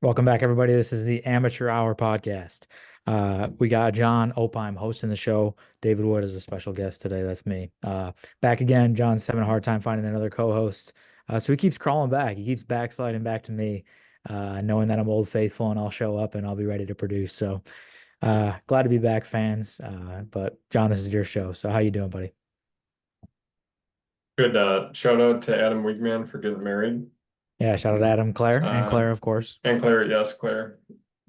Welcome back, everybody. This is the Amateur Hour podcast. We got John Opheim hosting the show. David Wood is a special guest today. That's me. Back again. John's having a hard time finding another co-host. So he keeps crawling back. He keeps backsliding back to me, knowing that I'm old faithful and I'll show up and I'll be ready to produce. So glad to be back, fans. But John, this is your show. So how you doing, buddy? Good. Shout out to Adam Wigman for getting married. Yeah, shout out to Adam, Claire, and Uh, Claire, of course. and Claire, yes, Claire.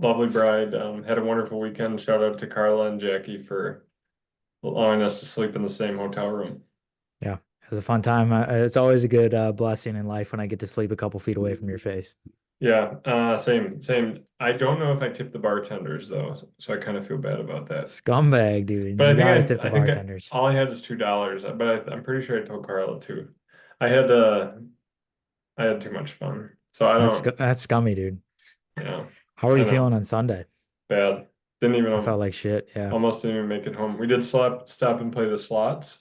Lovely bride. Had a wonderful weekend. Shout out to Carla and Jackie for allowing us to sleep in the same hotel room. Yeah, it was a fun time. It's always a good blessing in life when I get to sleep a couple feet away from your face. Yeah, same. I don't know if I tipped the bartenders though, so I kind of feel bad about that. Scumbag, dude. But You I think gotta tip the I think bartenders. all I had is $2, but I'm pretty sure I told Carla too. I had I had too much fun, so I don't. That's scummy, dude. Yeah, How are I you know. feeling on Sunday? Bad. Didn't I felt even like shit. Yeah. almost didn't even make it home. We did stop and play the slots.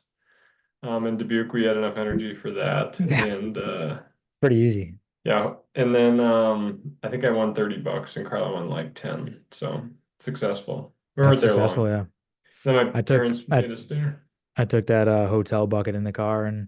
In Dubuque, we had enough energy for that. Yeah. And It's pretty easy. yeah, and then I think I won $30 and Carla won like 10. So successful. We That's weren't there successful, long. yeah. Then my I took parents I made us dinner. I took that hotel bucket in the car and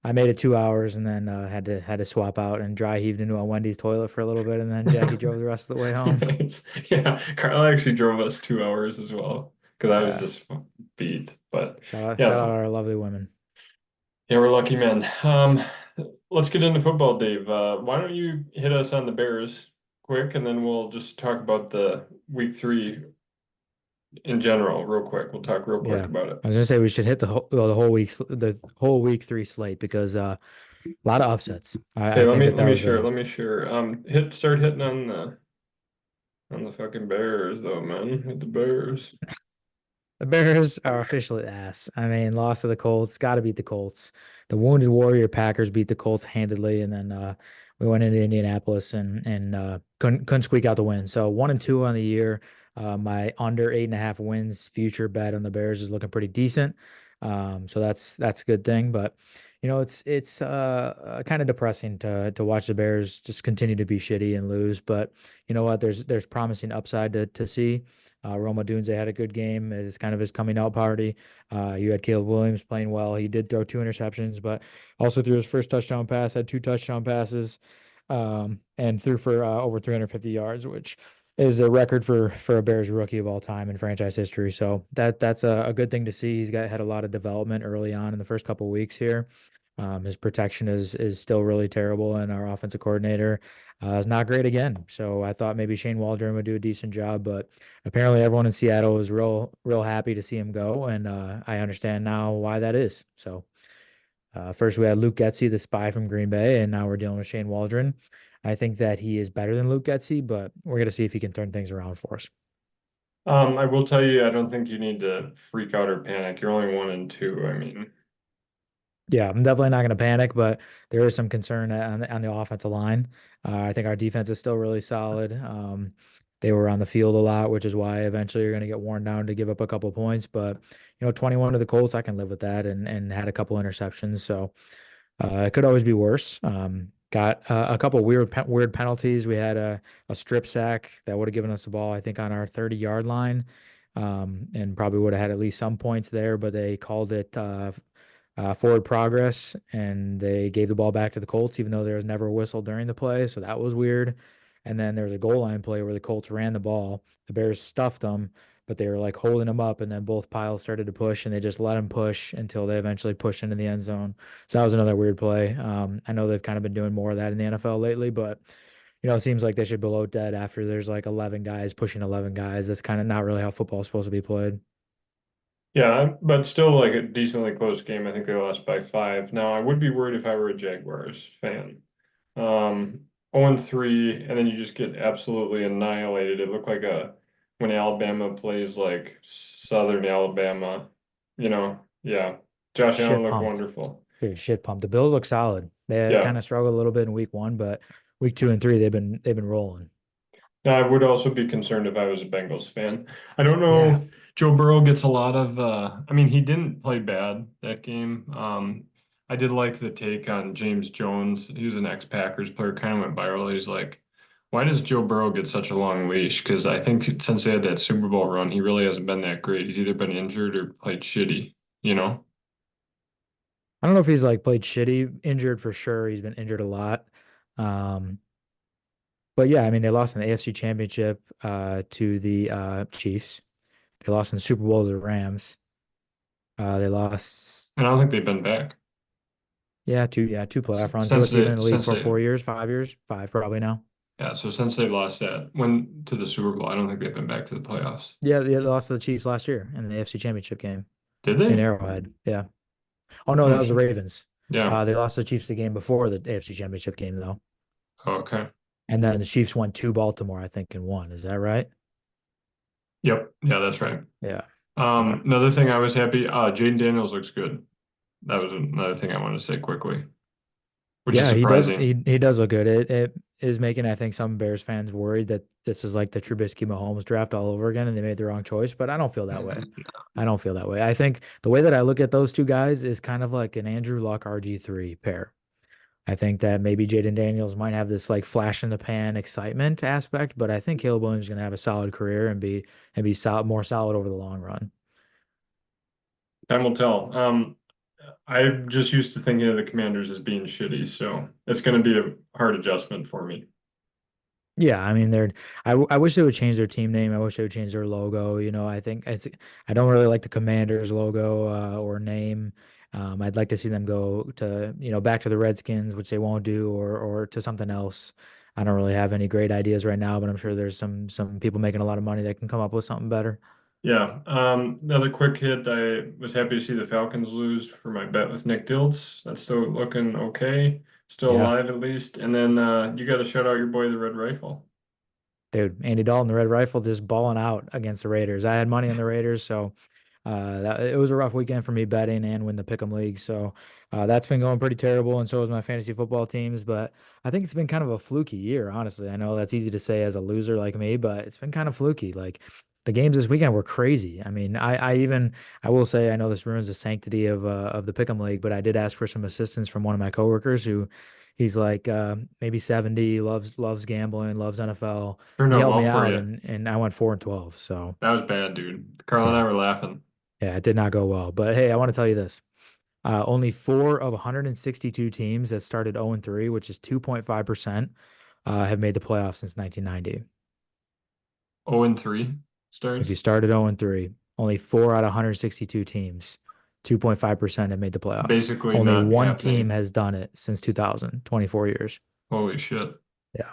I made it 2 hours and then had to swap out and dry heaved into a Wendy's toilet for a little bit and then Jackie drove the rest of the way home. Nice. Yeah, Carla actually drove us 2 hours as well because I was Yeah. just beat. But Shout yeah, out our lovely women. yeah, we're lucky men. Let's get into football, Dave. Why don't you hit us on the Bears quick, and then we'll just talk about the week three in general, real quick. We'll talk real quick Yeah. about it. I was gonna say we should hit the whole week three slate because a lot of upsets. I Okay, think that let that me was share. a Let me share. Start hitting on the fucking Bears though, man. Hit the Bears. The Bears are officially ass. I mean, lost to the Colts, got to beat the Colts. The Wounded Warrior Packers beat the Colts handedly, and then we went into Indianapolis and couldn't squeak out the win. So 1-2 on the year. My under 8.5 wins future bet on the Bears is looking pretty decent. So that's a good thing. But it's kind of depressing to watch the Bears just continue to be shitty and lose. But you know what? There's promising upside to see. Rome Odunze had a good game as kind of his coming out party. You had Caleb Williams playing well. He did throw two interceptions, but also threw his first touchdown pass, had two touchdown passes, and threw for over 350 yards, which is a record for a Bears rookie of all time in franchise history. So that's a good thing to see. Had a lot of development early on in the first couple of weeks here. His protection is still really terrible, and our offensive coordinator is not great again. So I thought maybe Shane Waldron would do a decent job, but apparently everyone in Seattle was real happy to see him go, and I understand now why that is. So first we had Luke Getsy, the spy from Green Bay, and now we're dealing with Shane Waldron. I think that he is better than Luke Getsy, but we're gonna see if he can turn things around for us. I will tell you, I don't think you need to freak out or panic. You're only 1-2. I mean, Yeah, I'm definitely not going to panic, but there is some concern on the offensive line. I think our defense is still really solid. They were on the field a lot, which is why eventually you're going to get worn down to give up a couple of points. But 21 to the Colts, I can live with that, and had a couple interceptions, so it could always be worse. Got a couple weird penalties. We had a strip sack that would have given us the ball, I think, on our 30-yard line, and probably would have had at least some points there, but they called it forward progress, and they gave the ball back to the Colts, even though there was never a whistle during the play. So that was weird. And then there was a goal line play where the Colts ran the ball. The Bears stuffed them, but they were like holding them up, and then both piles started to push, and they just let them push until they eventually pushed into the end zone. So that was another weird play. I know they've kind of been doing more of that in the NFL lately, but it seems like they should blow dead after there's like 11 guys pushing 11 guys. That's kind of not really how football is supposed to be played. yeah, but still like a decently close game. I think they lost by 5. Now, I would be worried if I were a Jaguars fan. 0-3, and then you just get absolutely annihilated. It looked like a when Alabama plays like Southern Alabama, yeah. Josh Allen Shit looked pumped. wonderful. Dude, shit pumped. The Bills look solid. They Yeah. kind of struggled a little bit in week one, but week two and three they've been rolling. Now, I would also be concerned if I was a Bengals fan. I don't Yeah. know. Joe Burrow gets a lot of I mean, he didn't play bad that game. I did like the take on James Jones. He was an ex-Packers player, kind of went viral. He's like, Why does Joe Burrow get such a long leash? Because I think since they had that Super Bowl run, he really hasn't been that great. He's either been injured or played shitty, you know? I don't know if he's like played shitty, injured for sure. He's been injured a lot. Um, but yeah, I mean, they lost in the AFC Championship to the Chiefs. They lost in the Super Bowl to the Rams. They lost, And I don't think they've been back two playoff runs. since What's he been in they the league since for they 4 years, 5 years, five probably now. yeah, so since they lost that when to the Super Bowl, I don't think they've been back to the playoffs. Yeah, they lost to the Chiefs last year in the AFC Championship game Did in they? Arrowhead. Yeah. Oh no, that Oh was the shit. Ravens. Yeah. They lost to the Chiefs the game before the AFC Championship game though, Oh, okay. and then the Chiefs won to Baltimore, I think, and won. Is that right? Yep. Yeah, that's right. Yeah. Okay. Another thing I was happy, Jaden Daniels looks good. That was another thing I wanted to say quickly, which is Yeah, he does. surprising. He does look good. It is making, I think, some Bears fans worried that this is like the Trubisky Mahomes draft all over again, and they made the wrong choice. But I don't feel that way. Mm, I don't feel that way. I think the way that I look at those two guys is kind of like an Andrew Luck RG3 pair. I think that maybe Jaden Daniels might have this like flash in the pan excitement aspect, but I think Caleb Williams is going to have a solid career and be solid, more solid over the long run. Time will tell. I'm just used to thinking of the Commanders as being shitty, so it's going to be a hard adjustment for me. Yeah, I mean, I wish they would change their team name. I wish they would change their logo. I don't really like the Commanders logo or name. I'd like to see them go to, back to the Redskins, which they won't do, or to something else. I don't really have any great ideas right now, but I'm sure there's some people making a lot of money that can come up with something better. Yeah. Another quick hit. I was happy to see the Falcons lose for my bet with Nick Diltz. That's still looking okay. Still Yeah. alive at least. And then you got to shout out your boy, the Red Rifle. Dude, Andy Dalton, the Red Rifle, just balling out against the Raiders. I had money on the Raiders, so it was a rough weekend for me betting and win the Pick'em League. So that's been going pretty terrible, and so has my fantasy football teams. But I think it's been kind of a fluky year, honestly. I know that's easy to say as a loser like me, but it's been kind of fluky. Like the games this weekend were crazy. I mean, I will say I know this ruins the sanctity of the Pick'em League, but I did ask for some assistance from one of my coworkers who he's like maybe 70, loves gambling, loves NFL. Turned He out helped well me for out you. and I went 4-12. So That was bad, dude. Carl and I yeah. were laughing. Yeah, it did not go well. But hey, I want to tell you this. Only four of 162 teams that started 0-3, which is 2.5%, have made the playoffs since 1990. 0-3 If you starts. started 0-3, only four out of 162 teams, 2.5% have made the playoffs. Basically Only not one team happening. has done it since 2000, 24 years. Holy shit. Yeah.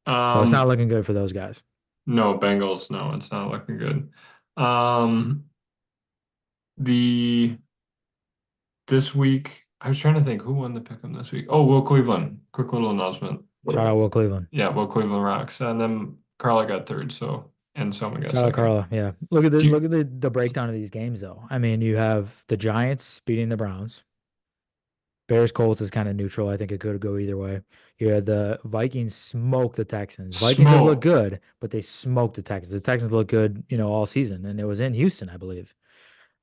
So it's not Um, looking good for those guys. no, Bengals. No, it's not looking good. Um, the this week, I was trying to think who won the pick'em this week. Oh, Will Cleveland. Quick little announcement. Shout out Will Cleveland. Yeah, Will Cleveland rocks. And then Carla got third, so and someone got Shout out second. Carla. Yeah. Do Look you, at the breakdown of these games though. I mean, you have the Giants beating the Browns. Bears Colts is kind of neutral. I think it could go either way. You had the Vikings smoke the Texans. Vikings have looked smoked? good, but they smoked the Texans. The Texans look good, all season, and it was in Houston, I believe.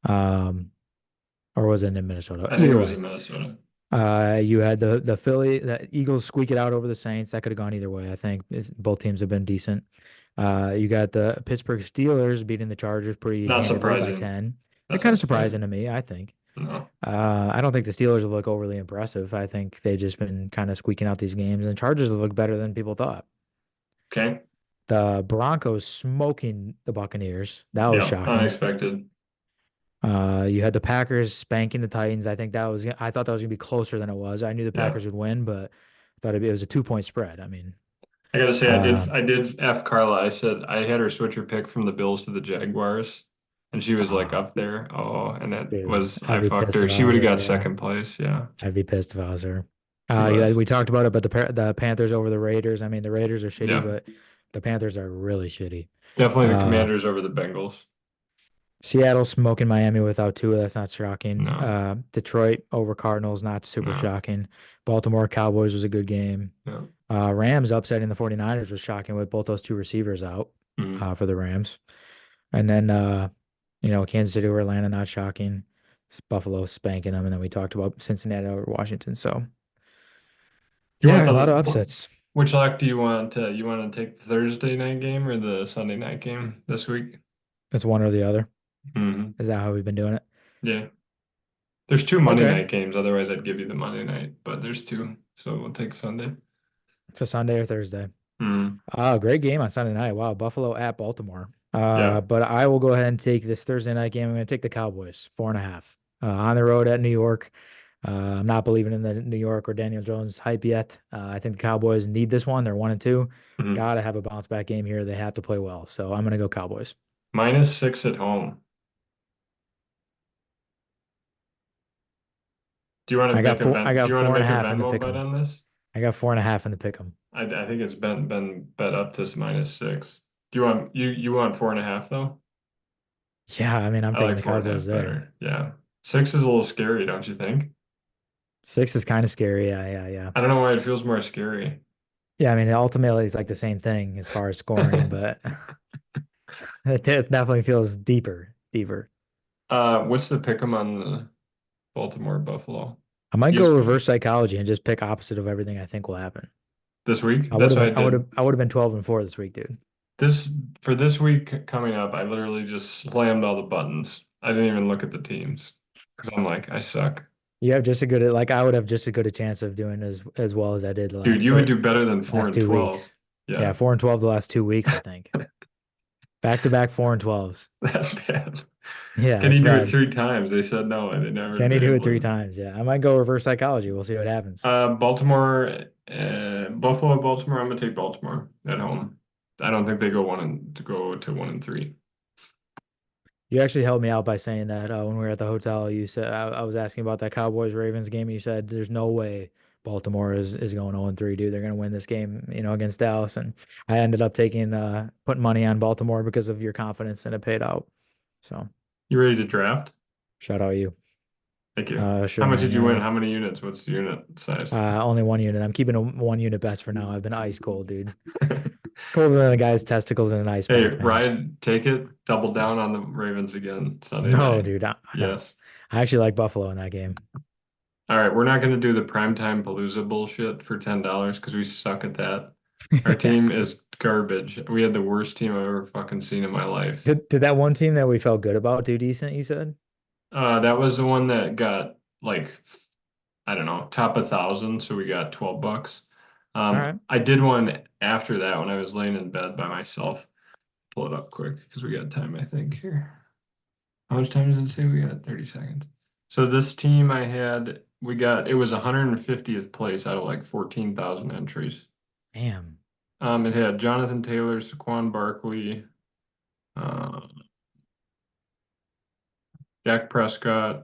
Um, or was it in Minnesota? I think it Either was way. in Minnesota. You had the Eagles squeak it out over the Saints. That could have gone either way. I think both teams have been decent. You got the Pittsburgh Steelers beating the Chargers pretty Not handedly by surprising. 10. They're That's kind not of surprising surprising. to me, I think. No. I don't think the Steelers have looked overly impressive. I think they've just been kind of squeaking out these games, and the Chargers have looked better than people thought. Okay. The Broncos smoking the Buccaneers. That was Yeah, shocking. unexpected. You had the Packers spanking the Titans. I thought that was gonna be closer than it was. I knew the Yeah. Packers would win, but I thought it was a 2 point spread. I mean, I gotta say, uh, I did F Carla. I said I had her switch her pick from the Bills to the Jaguars, and she was like uh, up there. Oh, and that dude, was I'd I be fucked pissed her. if She I would was have her. got Yeah, second place. Yeah, I'd be pissed if I was her. she was. We talked about it, but the Panthers over the Raiders. I mean, the Raiders are shitty, Yeah, but the Panthers are really shitty. definitely the Uh, Commanders over the Bengals. Seattle smoking Miami without Tua. That's not shocking. No, Detroit over Cardinals, not super no, shocking. Baltimore Cowboys was a good game. no. Rams upsetting the 49ers was shocking with both those two receivers out Mm. for the Rams. And then, Kansas City over Atlanta, not shocking. Buffalo spanking them. And then we talked about Cincinnati over Washington. So, You want yeah, a lot the of upsets. Which lock do you want? You want to take the Thursday night game or the Sunday night game this week? It's one or the other. Hmm. Is that how we've been doing it? Yeah. There's two Monday Okay. night games. Otherwise, I'd give you the Monday night, but there's two. So we'll take Sunday. So Sunday or Thursday. Hmm. Great game on Sunday night. Wow, Buffalo at Baltimore. Yeah. But I will go ahead and take this Thursday night game. I'm going to take the Cowboys, 4.5. On the road at New York. I'm not believing in the New York or Daniel Jones hype yet. I think the Cowboys need this one. They're 1-2. Hmm. Gotta have a bounce back game here. They have to play well. So I'm gonna go Cowboys. -6 at home. Do you want to make a I Do got you want to four and a make a half in the Venmo pick bet 'em. on this? I got 4.5 in the pick 'em. I think it's been bet up to -6. Do you want you want 4.5 though? Yeah, I mean I'm I taking like the four and a Cowboys half there. better. Yeah. 6 is a little scary, don't you think? 6 is kind of scary. Yeah. I don't know why it feels more scary. Yeah, I mean ultimately it's like the same thing as far as scoring, but it definitely feels deeper. What's the pick 'em on the Baltimore Buffalo? I might go ESPN reverse psychology and just pick opposite of everything I think will happen. this week? That's what I did. I would have been 12-4 this week, dude. This for this week coming up, I literally just slammed all the buttons. I didn't even look at the teams because I'm like, I suck. You have just a good like I would have just a good a chance of doing as well as I did Dude, you would the do better than 4 last and two 12. weeks. Yeah, Yeah. 4-12 the last 2 weeks, I think. Back to back 4-12s. That's bad. Yeah, Can it's he do it bad. 3 times? They said no, and they never Can he been do it able three to. times? Yeah, I might go reverse psychology. We'll see what happens. Baltimore, Buffalo, Baltimore. I'm gonna take Baltimore at home. I don't think they go one and to go to 1-3. You actually helped me out by saying that when we were at the hotel. You said I was asking about that Cowboys Ravens game. And you said there's no way Baltimore is going 0-3, dude. They're going to win this game, against Dallas. And I ended up taking putting money on Baltimore because of your confidence, and it paid out. So You ready to draft? shout out you. Thank you. How Sure, much man. did you win? Yeah. How many units? What's the unit size? Only one unit. I'm keeping a 1 unit bets for now. I've been ice cold, dude. Colder than a guy's testicles in an ice Hey, bath, man. Ryan, take it. Double down on the Ravens again Sunday No, night. dude. No. Yes. I actually like Buffalo in that game. All right, we're not going to do the primetime Palooza bullshit for $10 because we suck at that. Our Yeah. team is garbage. We had the worst team I've ever fucking seen in my life. Did that one team that we felt good about do decent, you said? That was the one that got like I don't know, top 1,000, so we got $12. All right. I did one after that when I was laying in bed by myself. Pull it up quick because we got time, I think, here. How much time does it say? We got 30 seconds. So this team I had, it was 150th place out of like 14,000 entries. Damn. It had Jonathan Taylor, Saquon Barkley, uh, Dak Prescott,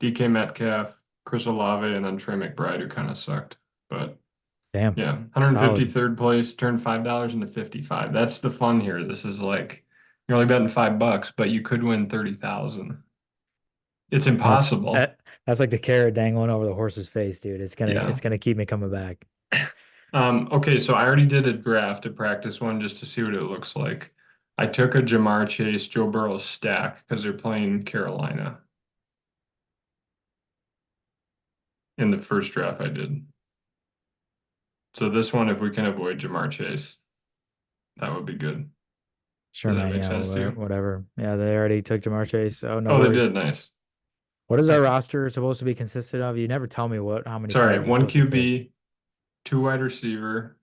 DK Metcalf, Chris Olave, and then Trey McBride, who kind of sucked. But Damn. yeah, Solid. 153rd place, turned $5 into 55. That's the fun here. This is like you're only betting $5, but you could win 30,000. It's That's impossible. that's like the carrot dangling over the horse's face, dude. It's Yeah. gonna keep me coming back. Okay, so I already did a draft, a practice one, just to see what it looks like. I took a Jamar Chase, Joe Burrow stack because they're playing Carolina in the first draft I did. So this one, if we can avoid Jamar Chase, that would be good. Sure, Does that man. make Yeah, sense to you? whatever. Yeah, they already took Jamar Chase, so no Oh, they worries. did. Nice. What is All our right. roster supposed to be consistent of? You never tell me how many Sorry, players are one supposed to pick. QB, two wide receiver,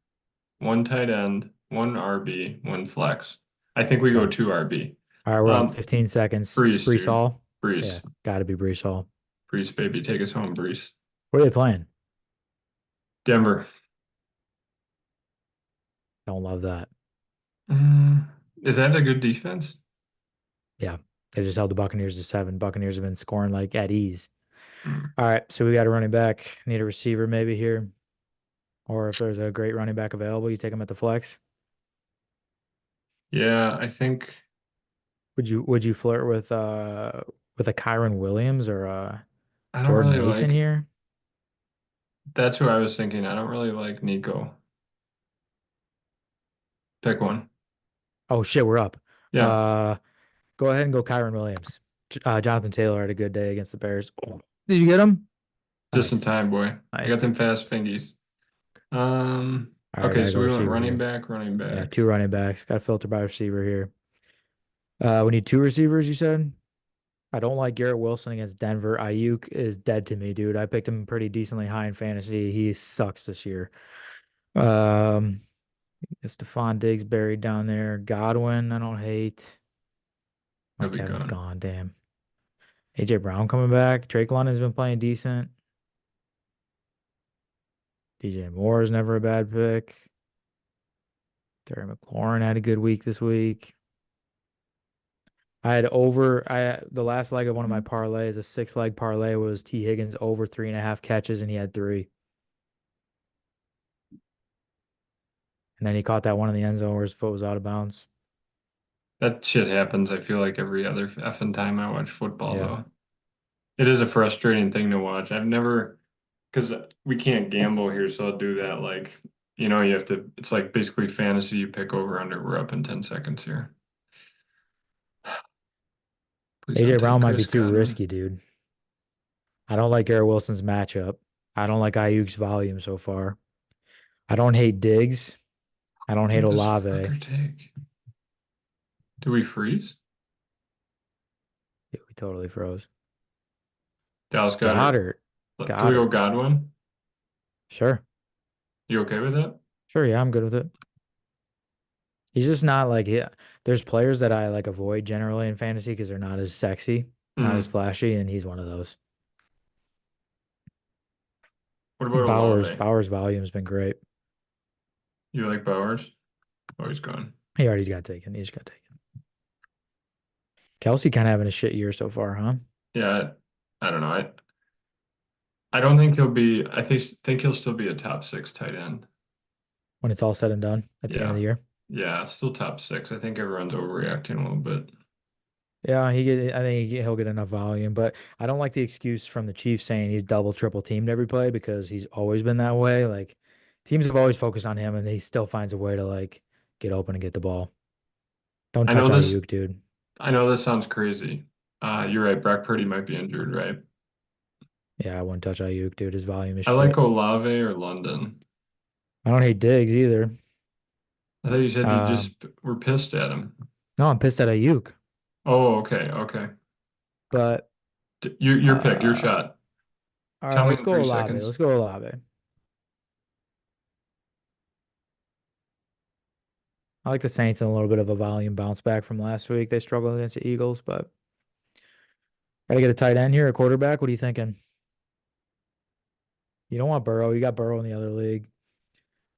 one tight end, one RB, one flex. I think we go Okay. two RB. All right, we're up Um, 15 seconds. Brees, Brees dude. Hall. Yeah, Brees. gotta be Brees Hall. Brees, baby. Take us home, Brees. What are they playing? Denver. Don't love that. Mm, is that a good defense? Yeah. They just held the Buccaneers to 7. Buccaneers have been scoring like at ease. Mm. All right, so we got a running back. Need a receiver maybe here. Or if there's a great running back available, you take him at the flex. Yeah, I think Would you flirt with a Kyron Williams or I don't Jordan really Mason like here? that's who I was thinking. I don't really like Nico. Pick one. Oh shit, we're up. Yeah. Uh, Go ahead and go Kyron Williams. Jonathan Taylor had a good day against the Bears. Oh, did you get him? just in Nice. time, boy. I Nice, got them nice. fast fingies. All right, I Okay, gotta so go we went receiver here. running Yeah, back. two running backs. Got to filter by receiver here. We need two receivers, you said? I don't like Garrett Wilson against Denver. Ayuk is dead to me, dude. I picked him pretty decently high in fantasy. He sucks this year. Um, Stephon Diggs buried down there. Godwin, I don't hate. He'll Mike be Evans gone. gone. Damn. AJ Brown coming back. Drake London's been playing decent. DJ Moore is never a bad pick. Terry McLaurin had a good week this week. The last leg of one of my parlays, a 6 leg parlay was T. Higgins over 3.5 catches, and he had three. And then he caught that one in the end zone where his foot was out of bounds. That shit happens, I feel like every other effing time I watch football, Yeah. though. It is a frustrating thing to watch. I've never, because we can't gamble here, so I'll do that. Like, you have to, it's like basically fantasy, you pick over under. We're up in 10 seconds here. Please AJ don't take Brown might be Chris too Godwin. risky, dude. I don't like Garrett Wilson's matchup. I don't like Ayuk's volume so far. I don't hate Diggs. I don't hate Who does Olave. fucker take? Do we freeze? Yeah, we totally froze. Dallas Goddard. Goddard. Do we go Goddard. Godwin? Sure. You okay with that? Sure, yeah, I'm good with it. He's just not like yeah. There's players that I like avoid generally in fantasy because they're not as sexy, not as Hmm. flashy, and he's one of those. What about Bowers, Olave? Bowers' volume's been great. You like Bowers? Oh, he's gone. He already got taken. He just got taken. Kelsey kind of having a shit year so far, huh? Yeah, I don't know. I don't think he'll be. I think he'll still be a top six tight end. When it's all said and done at the end of Yeah, the year. yeah, still top six. I think everyone's overreacting a little bit. Yeah, I think he'll get enough volume, but I don't like the excuse from the Chiefs saying he's double, triple teamed every play because he's always been that way. Like teams have always focused on him and he still finds a way to like get open and get the ball. Don't I touch know this. Ayuk, dude. I know this sounds crazy. You're right. Brock Purdy might be injured, right? Yeah, I wouldn't touch Ayuk, dude. His volume is I like shit. Olave or London. I don't hate Diggs either. I thought you said you Um, just were pissed at him. no, I'm pissed at Ayuk, Oh, okay, okay. but Your pick, your uh, shot. all right, Tell me let's in go three Olave. seconds. Let's go Olave. I like the Saints in a little bit of a volume bounce back from last week. They struggled against the Eagles, but gotta get a tight end here, a quarterback. What are you thinking? You don't want Burrow. You got Burrow in the other league.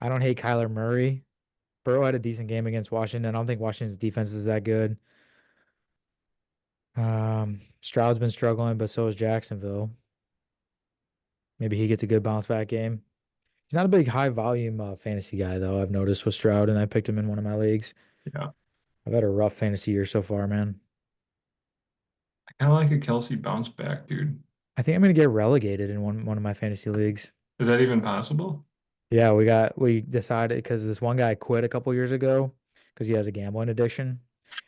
I don't hate Kyler Murray. Burrow had a decent game against Washington. I don't think Washington's defense is that good. Stroud's been struggling, but so is Jacksonville. Maybe he gets a good bounce back game. He's not a big high volume fantasy guy though. I've noticed with Stroud, and I picked him in one of my leagues. Yeah. I've had a rough fantasy year so far, man. I kind of like a Kelsey bounce back, dude. I think I'm gonna get relegated in one of my fantasy leagues. Is that even possible? Yeah, we decided because this one guy quit a couple years ago because he has a gambling addiction,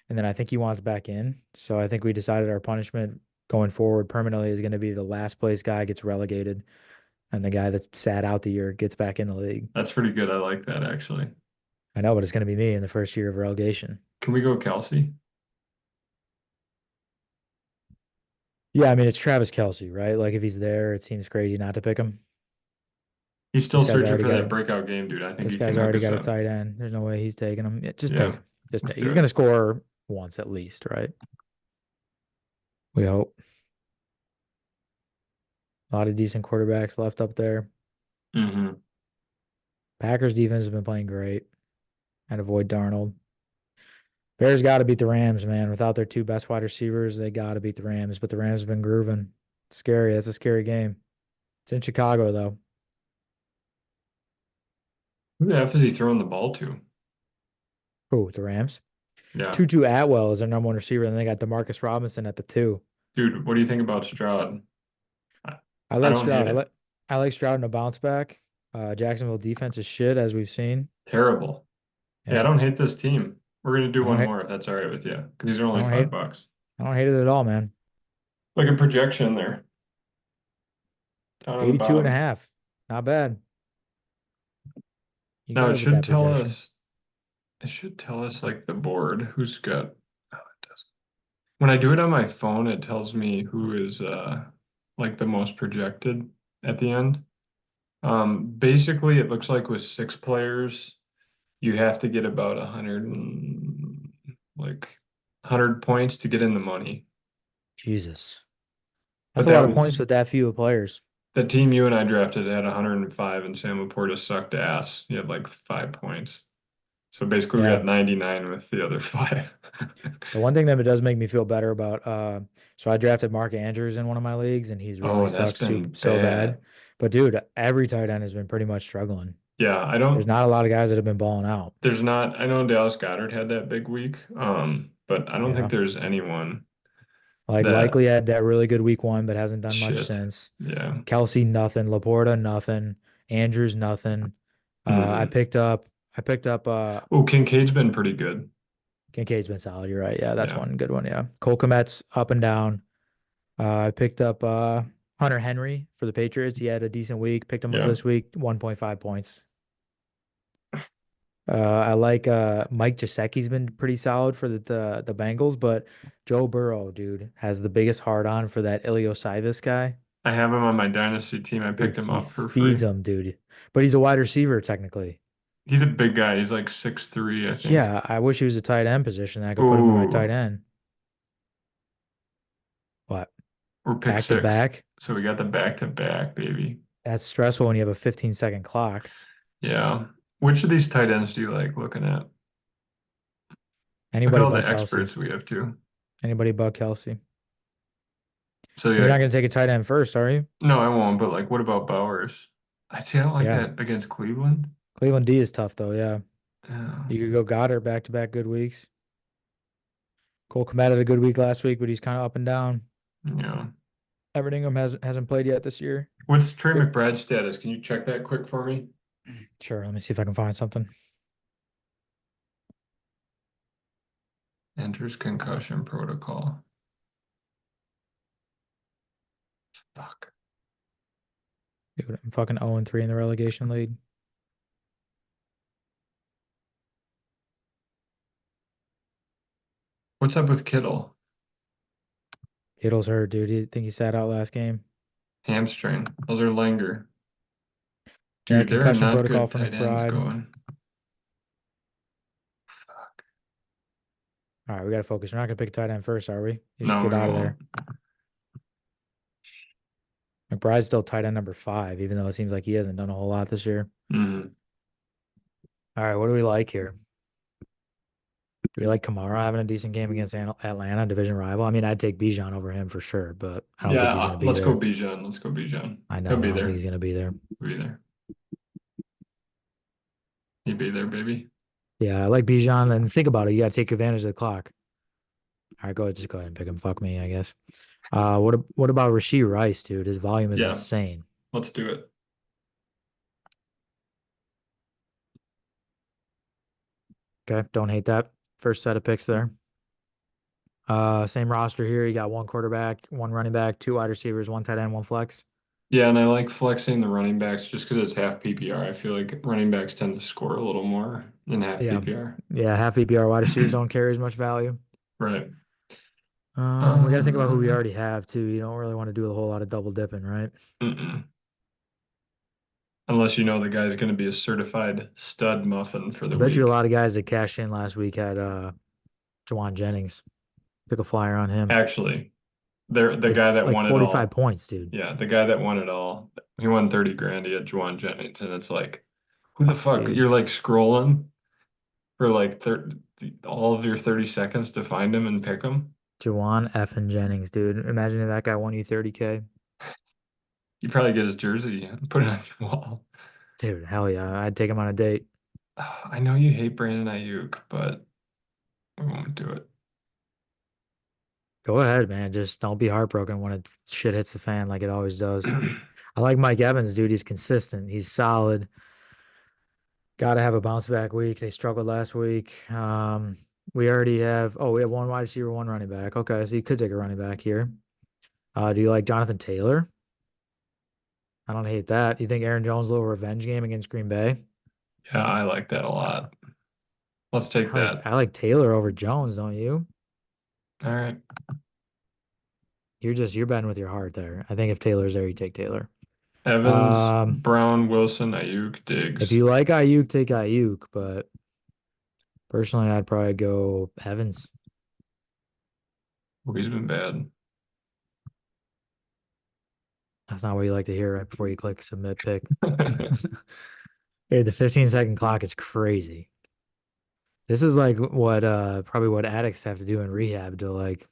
and then I think he wants back in. So I think we decided our punishment going forward permanently is going to be the last place guy gets relegated, and the guy that sat out the year gets back in the league. That's pretty good. I like that actually. I know, but it's going to be me in the first year of relegation. Can we go Kelsey? Yeah, I mean it's Travis Kelce, right? Like if he's there, it seems crazy not to pick him. He's This still guy's searching already for got that a breakout game, dude. I think this he can guy's hook already us got a up. tight end. There's no way he's taking him. Yeah, just take Yeah, him. Just let's take. do He's it. going to score once at least, right? We hope. A lot of decent quarterbacks left up there. Hmm. Packers defense has been playing great and avoid Darnold. Bears got to beat the Rams, man. Without their two best wide receivers, they got to beat the Rams. But the Rams have been grooving. It's scary. That's a scary game. It's in Chicago, though. Who the F is he throwing the ball to? Oh, the Rams. Yeah. Tutu Atwell is their number one receiver, and they got Demarcus Robinson at the two. Dude, what do you think about Stroud? I, I I like don't hate Stroud. it. I like Stroud in a bounce back. Jacksonville defense is shit, as we've seen. Terrible. Yeah, I Yeah, don't hate this team. We're gonna do I don't one hate. more if that's all right with you. Because these are I only don't hate. $5. I don't hate it at all, man. Like a projection there. down on the 82 and a bottom. half. Not bad. You can Now live with that projection. it should tell us like the board who's got, oh, it does. When I do it on my phone, it tells me who is like the most projected at the end. Basically it looks like with six players, you have to get about 100 points to get in the money. Jesus. That's But a lot of points with that few of players. the team you and I drafted had 105 and Sam Laporta sucked ass. He had like 5 points. So basically we Yeah. got 99 with the other five. The one thing that it does make me feel better about, so I drafted Mark Andrews in one of my leagues and he's Oh, really and that's sucks been so bad. bad. But dude, every tight end has been pretty much struggling. Yeah, There's not a lot of guys that have been balling out. there's not, I know Dallas Goedert had that big week, but I don't think Yeah. there's anyone Like that Likely had that really good week one, but hasn't done much shit. since. Yeah. Kelsey, nothing. Laporta, nothing. Andrews, nothing. I Hmm. picked up I picked up Oh, Kincaid's been pretty good. Kincaid's been solid. You're right. Yeah, that's Yeah. one good one. Yeah. Cole Kmet's up and down. I picked up Hunter Henry for the Patriots. He had a decent week. Picked him up Yeah. this week, 1.5 points. I like Mike Gesicki's been pretty solid for the Bengals, but Joe Burrow, dude, has the biggest hard on for that Iliosivis guy. I have him on my dynasty team. I Dude, picked him he up for feeds free. him, dude. But he's a wide receiver technically. He's a big guy. He's like 6'3", I think. Yeah, I wish he was a tight end position. I could put him in my tight Ooh, end. What? we're pick Back to six. back? So we got the back to back, baby. That's stressful when you have a 15-second clock. Yeah. Which of these tight ends do you like looking at? Look at Anybody all but the Kelsey. experts we have too. Anybody but Kelsey. So You're yeah, not going to take a tight end first, are you? no, I won't. But like, what about Bowers? I'd say I don't like Yeah. that against Cleveland. Cleveland D is tough though. Yeah. Yeah, You could go Goddard back to back good weeks. Cole Kmet had a good week last week, but he's kind of up and down. yeah. Everett Ingram hasn't played yet this year. What's Trey Yep. McBride's status? Can you check that quick for me? Sure. Let me see if I can find something. Enters concussion protocol. Fuck. Dude, I'm fucking 0-3 in the relegation league. What's up with Kittle? Kittle's hurt, dude. You think he sat out last game? Hamstring. Those are Langer. Yeah, Dude, there are concussion not protocol good for tight ends McBride. going. Fuck. All right, we got to focus. We're not going to pick a tight end first, are we? You should No, get we out of won't. there. McBride's still tight end number 5, even though it seems like he hasn't done a whole lot this year. Mm. All right, what do we like here? Do we like Kamara having a decent game against Atlanta, division rival? I mean, I'd take Bijan over him for sure, but I don't think Yeah, he's going to be let's go there. Bijan. Let's go Bijan. I He'll know. I be don't think there. he's going to be there. He'll be there. He'll be there, baby. Yeah, I like Bijan. And think about it. You got to take advantage of the clock. All right, just go ahead and pick him. Fuck me, I guess. What about Rashee Rice, dude? His volume is Yeah, insane. let's do it. Okay, don't hate that. First set of picks there. Same roster here. You got one quarterback, one running back, two wide receivers, one tight end, one flex. Yeah, and I like flexing the running backs just because it's half PPR. I feel like running backs tend to score a little more in half Yeah, PPR. yeah. Half PPR wide receivers don't carry as much value. Right. We got to think about who we Um, already have too. You don't really want to do a whole lot of double dipping, right? mm-mm. Unless you know the guy's going to be a certified stud muffin for I the bet you a week. lot of guys that cashed in last week had Jawan Jennings. Took a flyer on him. Actually, they're the Like guy that like won it 45 all. points, dude. Yeah, the guy that won it all. He won 30 grand. He had Juwan Jennings, and it's like, who the fuck? Dude, You're like scrolling for like 30, all of your 30 seconds to find him and pick him. Jawan effing Jennings, dude. Imagine if that guy won you 30K. You probably get his jersey and put it on your wall. Dude, hell yeah. I'd take him on a date. I know you hate Brandon Ayuk, but we won't do it. Go ahead, man. Just don't be heartbroken when shit hits the fan like it always does. I like Mike Evans, dude. He's consistent. He's solid. Got to have a bounce back week. They struggled last week. We have one wide receiver, one running back. Okay, so you could take a running back here. Do you like Jonathan Taylor? I don't hate that. You think Aaron Jones' little revenge game against Green Bay? Yeah, I like that a lot. Let's take that. I like Taylor over Jones, don't you? All right. You're betting with your heart there. I think if Taylor's there, you take Taylor. Evans, Um, Brown, Wilson, Ayuk, if Diggs. you like Ayuk, take Ayuk, but personally, I'd probably go Evans. Oh, he's been bad. That's not what you like to hear right before you click submit pick. Hey, the 15-second clock is crazy. This is like what probably what addicts have to do in rehab to like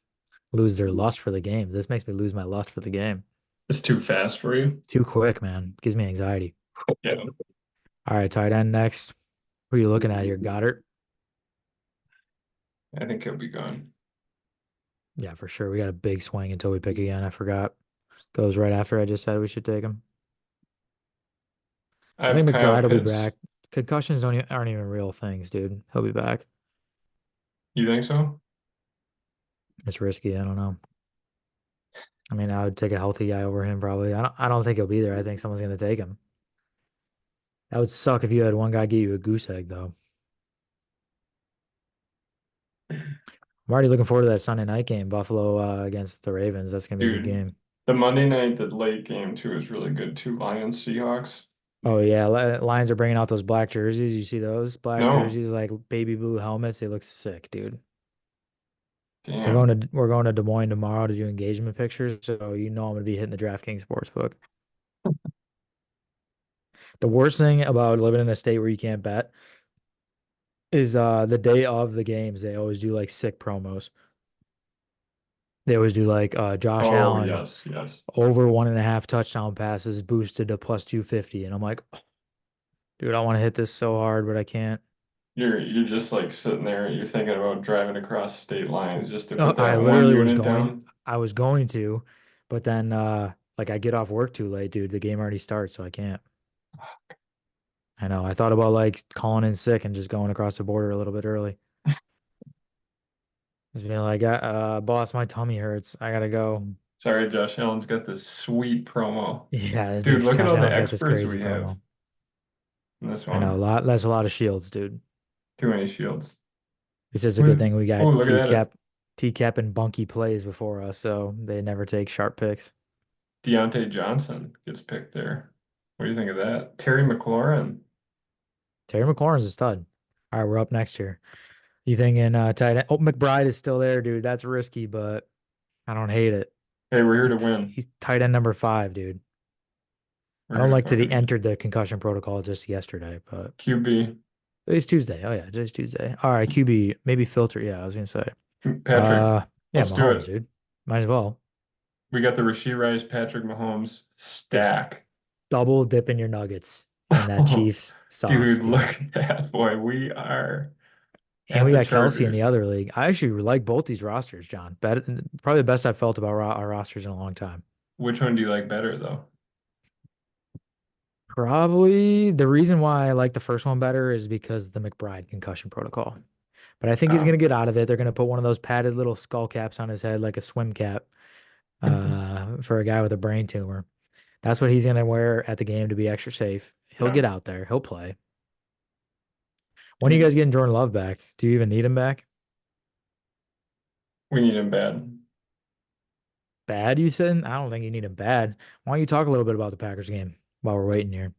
lose their lust for the game. This makes me lose my lust for the game. It's too fast for you. Too quick, man. Gives me anxiety. Yeah, All right, tight end next. Who are you looking at here? Goddard? I think he'll be gone. Yeah, for sure. We got a big swing until we pick again. I forgot. Goes right after I just said we should take him. I I have think Kyle McBride will be Pitts. back. Concussions aren't even real things, dude. He'll be back. You think so? It's risky. I don't know. I mean, I would take a healthy guy over him probably. I don't think he'll be there. I think someone's gonna take him. That would suck if you had one guy get you a goose egg though. I'm already looking forward to that Sunday night game, Buffalo against the Ravens. That's gonna be a good Dude, game. the Monday night, the late game too is really good too. Lions, Seahawks. Oh yeah, Lions are bringing out those black jerseys. You see those black No, jerseys, like baby blue helmets? They look sick, dude. damn. We're going to Des Moines tomorrow to do engagement pictures, so you know I'm gonna be hitting the DraftKings Sportsbook. The worst thing about living in a state where you can't bet is the day of the games, they always do like sick promos. They always do like Josh Oh Allen yes, yes. over 1.5 touchdown passes boosted to plus 250. And I'm like, "Oh, dude, I want to hit this so hard, but I can't." You're just like sitting there. You're thinking about driving across state lines just to Oh, put that one unit down. I was going to, but then like I get off work too late, dude. The game already starts, so I can't. I know. I thought about like calling in sick and just going across the border a little bit early. Just being like, boss, my tummy hurts. I gotta go. Sorry, Josh Allen's got this sweet promo. Yeah, Dude, dude, look at Josh all the Allen's got this experts crazy we have promo. in this I know, one. that's a lot of shields, dude. Too many shields. It's just a good Who? thing we Oh, got look at that. T-Cap and Bunky plays before us, so they never take sharp picks. Deontay Johnson gets picked there. What do you think of that? Terry McLaurin. Terry McLaurin's a stud. All right, we're up next year. You thinking tight end? Oh, McBride is still there, dude. That's risky, but I don't hate it. Hey, we're here to win. He's tight end number 5, dude. I We're here don't to like that he fucking win. entered the concussion protocol just yesterday, but QB, today's Tuesday. Oh yeah, today's Tuesday. All right, QB, maybe filter. Yeah, I was gonna say. Patrick. Uh, yeah, Let's do Mahomes, it. dude. Might as well. We got the Rashee Rice, Patrick Mahomes Yeah, stack. double dipping your nuggets in that Oh, Chiefs sauce, dude, look dude. at that, boy. We are And at we the got Kelsey in the Chargers. other league. I actually like both these rosters, John. Probably the best I've felt about our rosters in a long time. Which one do you like better, though? Probably the reason why I like the first one better is because the McBride concussion protocol. But I think he's Uh, gonna get out of it. They're gonna put one of those padded little skull caps on his head, like a swim cap, for a guy with a brain tumor. That's what he's gonna wear at the game to be extra safe. He'll yeah, get out there. He'll play. When are you dude, guys getting Jordan Love back? Do you even need him back? we need him bad. Bad, you said? I don't think you need him bad. Why don't you talk a little bit about the Packers game while we're waiting here?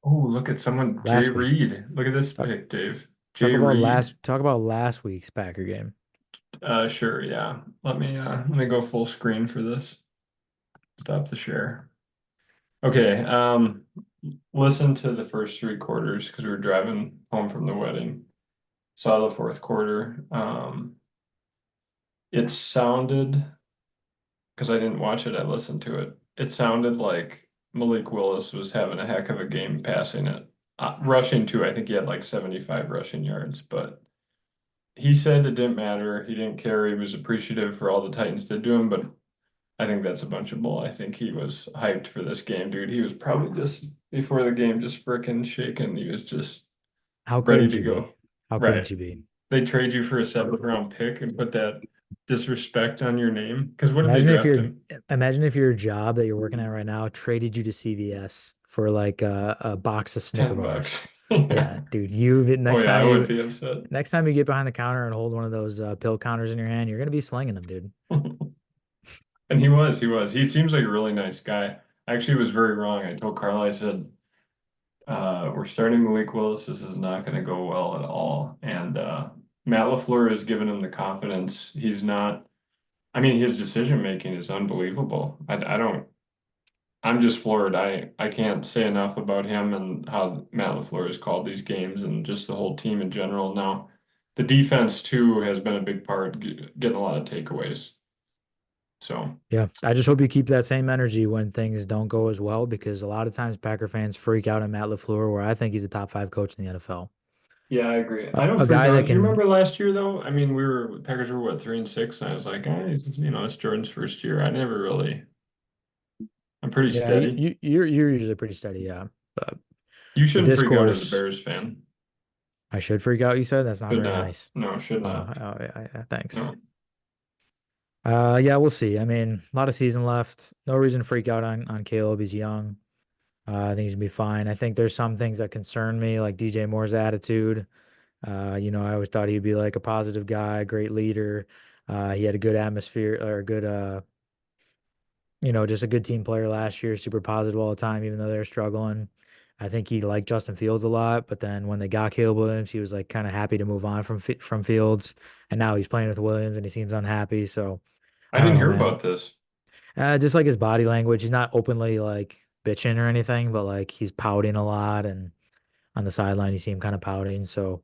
Oh, look at someone, Jay Last week. Reed. Look at this Talk, pick, Dave. Jay Reed. talk about last week's Packer game. Sure, yeah. Let me go full screen for this. Stop the share. Okay, listen to the first three quarters because we were driving home from the wedding. Saw the fourth quarter. It sounded, because I didn't watch it, I listened to it. It sounded like Malik Willis was having a heck of a game passing it. Rushing too, I think he had like 75 rushing yards, but he said it didn't matter. He didn't care. He was appreciative for all the Titans did to him, but I think that's a bunch of bull. I think he was hyped for this game, dude. He was probably just before the game, just freaking shaking. He was just How ready couldn't to you be? go. How couldn't Right. you be? They trade you for a seventh round pick and put that disrespect on your name. Because what did they Imagine if draft your him? imagine if your job that you're working at right now traded you to CVS for like a box of Snicker bars. $10. Yeah. Yeah, dude, you Oh yeah, I would be upset. next time you get behind the counter and hold one of those pill counters in your hand, you're gonna be slinging them, dude. And he was. He seems like a really nice guy. I actually was very wrong. I told Carla, I said, we're starting Malik Willis. This is not going to go well at all. And Matt LaFleur has given him the confidence. He's not, I mean, his decision making is unbelievable. I don't, I'm just floored. I can't say enough about him and how Matt LaFleur has called these games and just the whole team in general. Now, the defense too has been a big part, getting a lot of takeaways. So. Yeah, I just hope you keep that same energy when things don't go as well, because a lot of times Packer fans freak out at Matt LaFleur, where I think he's a top five coach in the NFL. Yeah, I agree. I don't A freak guy that out. You can, remember last year though? I mean, Packers were what, 3-6, and I was like, it's Jordan's first year. I never really. I'm pretty yeah, steady. you're usually pretty steady, yeah. But You the shouldn't freak out as a discourse, Bears fan. I should freak out. You said that's not Should very not. nice. No, should not. Thanks. No. Yeah, we'll see. I mean, a lot of season left. No reason to freak out on Caleb. He's young. I think he's gonna be fine. I think there's some things that concern me, like DJ Moore's attitude. I always thought he'd be like a positive guy, great leader. He had a good atmosphere or a good, just a good team player last year, super positive all the time, even though they're struggling. I think he liked Justin Fields a lot, but then when they got Caleb Williams, he was like kind of happy to move on from Fields, and now he's playing with Williams and he seems unhappy. So I I don't didn't know, hear man. about this. Just like his body language, he's not openly like bitching or anything, but like he's pouting a lot, and on the sideline you see him kind of pouting. So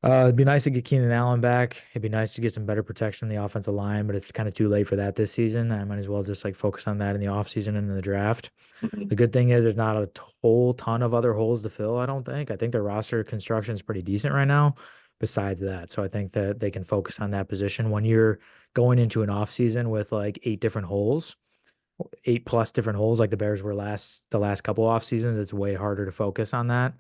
it'd be nice to get Keenan Allen back. It'd be nice to get some better protection in the offensive line, but it's kind of too late for that this season. I might as well just like focus on that in the offseason and in the draft. The Mhm. good thing is there's not a whole ton of other holes to fill, I don't think. I think their roster construction is pretty decent right now besides that. So I think that they can focus on that position. When you're going into an offseason with like eight different holes, eight plus different holes like the Bears were the last couple off seasons, it's way harder to focus on that.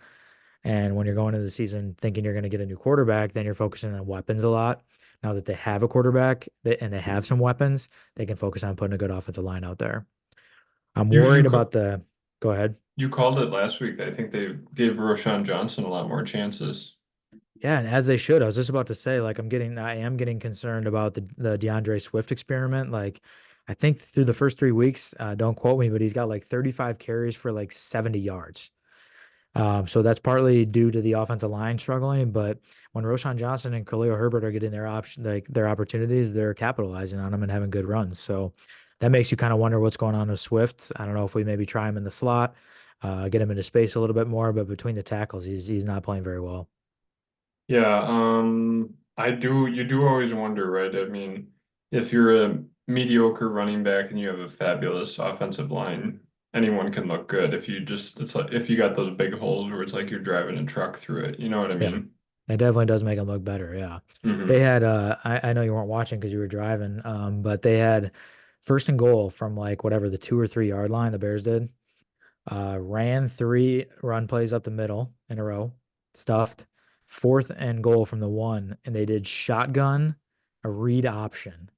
And when you're going into the season thinking you're going to get a new quarterback, then you're focusing on weapons a lot. Now that they have a quarterback and they have some weapons, they can focus on putting a good offensive line out there. I'm You you worried ca- about the go ahead. you called it last week. I think they gave Roshan Johnson a lot more chances. Yeah, and as they should. I was just about to say, like, I am getting concerned about the DeAndre Swift experiment. Like, I think through the first 3 weeks, don't quote me, but he's got like 35 carries for like 70 yards. So that's partly due to the offensive line struggling, but when Roshan Johnson and Khalil Herbert are getting their opportunities, they're capitalizing on them and having good runs. So that makes you kind of wonder what's going on with Swift. I don't know if we maybe try him in the slot, get him into space a little bit more, but between the tackles, he's not playing very well. Yeah, you do always wonder, right? I mean, if you're a mediocre running back and you have a fabulous offensive line, anyone can look good. It's like if you got those big holes where it's like you're driving a truck through it, you know what I Yeah, mean? that definitely does make him look better. Yeah, they Hmm. had I know you weren't watching because you were driving, but they had first and goal from like whatever the 2 or 3 yard line. The Bears did. Ran three run plays up the middle in a row, stuffed. Fourth and goal from the one, and they did shotgun, a read option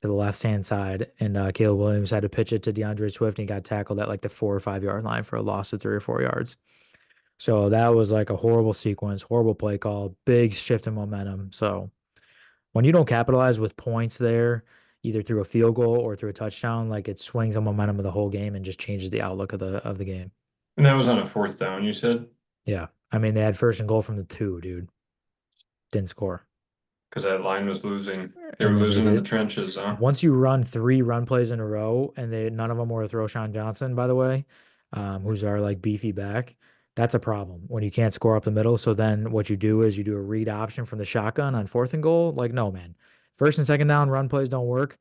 to the left hand side, and Caleb Williams had to pitch it to DeAndre Swift, and he got tackled at like the 4 or 5 yard line for a loss of 3 or 4 yards. So that was like a horrible sequence, horrible play call, big shift in momentum. So when you don't capitalize with points there, either through a field goal or through a touchdown, like it swings the momentum of the whole game and just changes the outlook of the game. And that was on a fourth down, you said? Yeah. I mean, they had first and goal from the two, dude. Didn't score. Because that line was losing. They were And then they losing in the did. trenches, huh? Once you run three run plays in a row, and they none of them were with Roshan Johnson, by the way, who's our like beefy back, that's a problem when you can't score up the middle. So then what you do is you do a read option from the shotgun on fourth and goal. Like, no, man. First and second down, run plays don't work.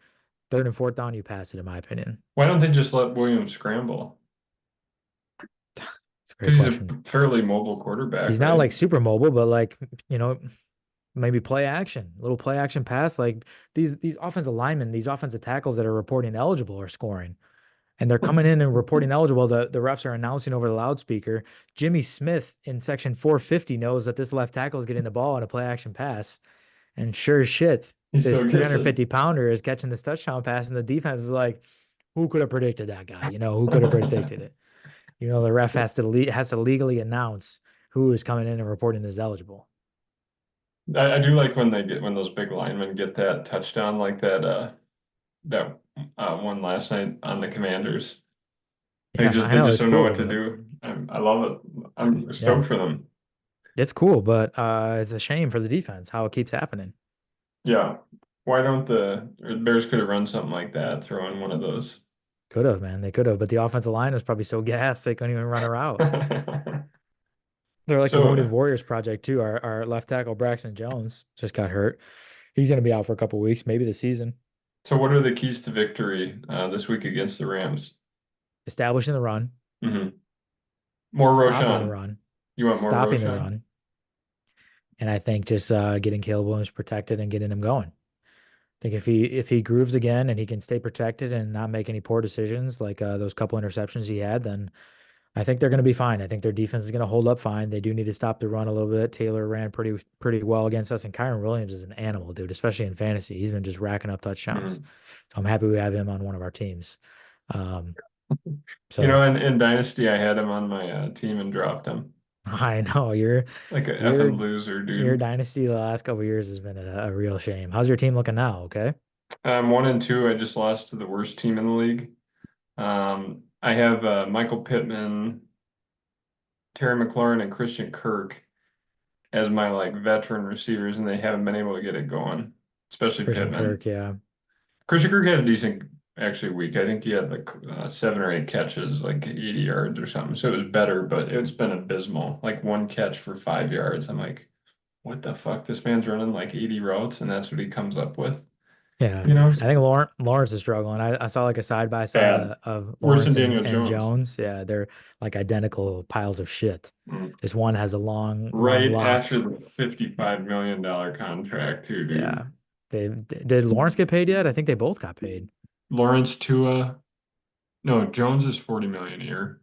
Third and fourth down, you pass it, in my opinion. Why don't they just let Williams scramble? It's a great Because he's a question. fairly mobile quarterback, He's not right? like super mobile, but like, you know, maybe play action, little play action pass. Like these offensive linemen, these offensive tackles that are reporting eligible are scoring. And they're coming in and reporting eligible. The refs are announcing over the loudspeaker. Jimmy Smith in section 450 knows that this left tackle is getting the ball on a play action pass. And sure as shit, He This still gets it. 350 pounder is catching this touchdown pass, and the defense is like, who could have predicted that guy? Who could have predicted it? The ref has to legally announce who is coming in and reporting as eligible. I do like when those big linemen get that touchdown like that one last night on the Commanders. Yeah, I They know just it's don't know cool, what to but do. I love it. I'm yeah, stoked for them. it's cool, but it's a shame for the defense how it keeps happening. Yeah. Why don't the Bears could have run something like that, throw in one of those. Could have, man, they could have, but the offensive line was probably so gassed they couldn't even run her out. They're like the Wounded So Warriors project too. Our left tackle Braxton Jones just got hurt. He's gonna be out for a couple weeks, maybe the season. so what are the keys to victory this week against the Rams? Establishing the run, Hmm. More stopping the Roshan. run, You want more stopping the Roshan? run, and I think just getting Caleb Williams protected and getting him going. I think if he grooves again and he can stay protected and not make any poor decisions like those couple interceptions he had, then I think they're going to be fine. I think their defense is going to hold up fine. They do need to stop the run a little bit. Taylor ran pretty well against us, and Kyron Williams is an animal, dude, especially in fantasy. He's been just racking up touchdowns. Mhm. So I'm happy we have him on one of our teams. Um, You so know, in Dynasty, I had him on my team and dropped him. I know your Like a your effing loser, your dude. dynasty the last couple of years has been a real shame. How's your team looking now? Okay. 1 and 2. I just lost to the worst team in the league. I have Michael Pittman, Terry McLaurin, and Christian Kirk as my like veteran receivers, and they haven't been able to get it going, especially Christian Pittman. Kirk, yeah. Christian Kirk had a decent actually week. I think he had like 7 or 8 catches, like 80 yards or something. So it was better, but it's been abysmal. Like one catch for 5 yards. I'm like, what the fuck? This man's running like 80 routes, and that's what he comes up with. Yeah, You know, I think Lawrence is struggling. I saw like a side by side bad. of Worse than Lawrence Daniel and Jones. Jones. Yeah, they're like identical piles of shit. Mm. Just one has a long Right after locks. the $55 million contract, too, dude. Yeah, did Lawrence get paid yet? I think they both got paid. Lawrence Tua. No, Jones is 40 million a year,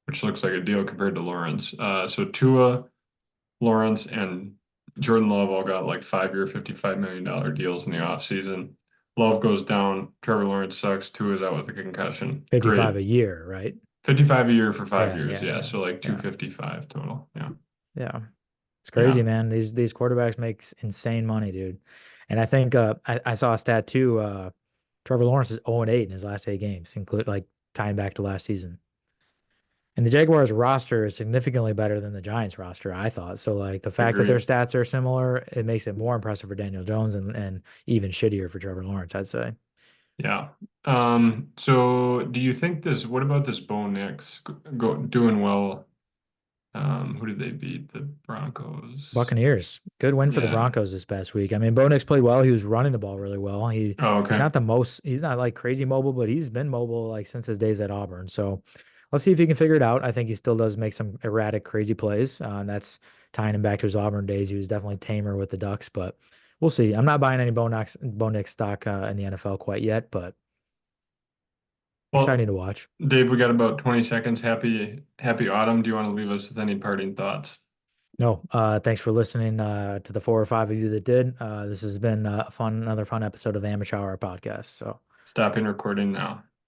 which looks like a deal compared to Lawrence. So Tua, Lawrence, and Jordan Love all got like 5 year, $55 million deals in the offseason. Love goes down. Trevor Lawrence sucks. Tua is out with a concussion. 55 Great. a year, right? 55 a year for five Yeah, years. yeah, Yeah. yeah, So like yeah, 255 total. Yeah. yeah. It's crazy, Yeah. man. These quarterbacks make insane money, dude. And I think I saw a stat too. Trevor Lawrence is 0-8 in his last 8 games, include like tying back to last season. And the Jaguars roster is significantly better than the Giants roster, I thought. So like the fact that their Agreed. stats are similar, it makes it more impressive for Daniel Jones and even shittier for Trevor Lawrence, I'd say. Yeah. So do you think what about this Bo Nix doing well? Who did they beat? The Broncos. Buccaneers, good win for the Yeah. Broncos this past week. I mean, Bo Nix played well. He was running the ball really well. Oh, He's okay. not he's not like crazy mobile, but he's been mobile like since his days at Auburn. So let's see if he can figure it out. I think he still does make some erratic, crazy plays. And that's tying him back to his Auburn days. He was definitely tamer with the Ducks, but we'll see. I'm not buying any Bo Nix stock in the NFL quite yet, but exciting Well, to watch. Dave, we got about 20 seconds. Happy autumn. Do you want to leave us with any parting thoughts? No, thanks for listening to the 4 or 5 of you that did. This has been another fun episode of Amateur Hour podcast. So. Stopping recording now.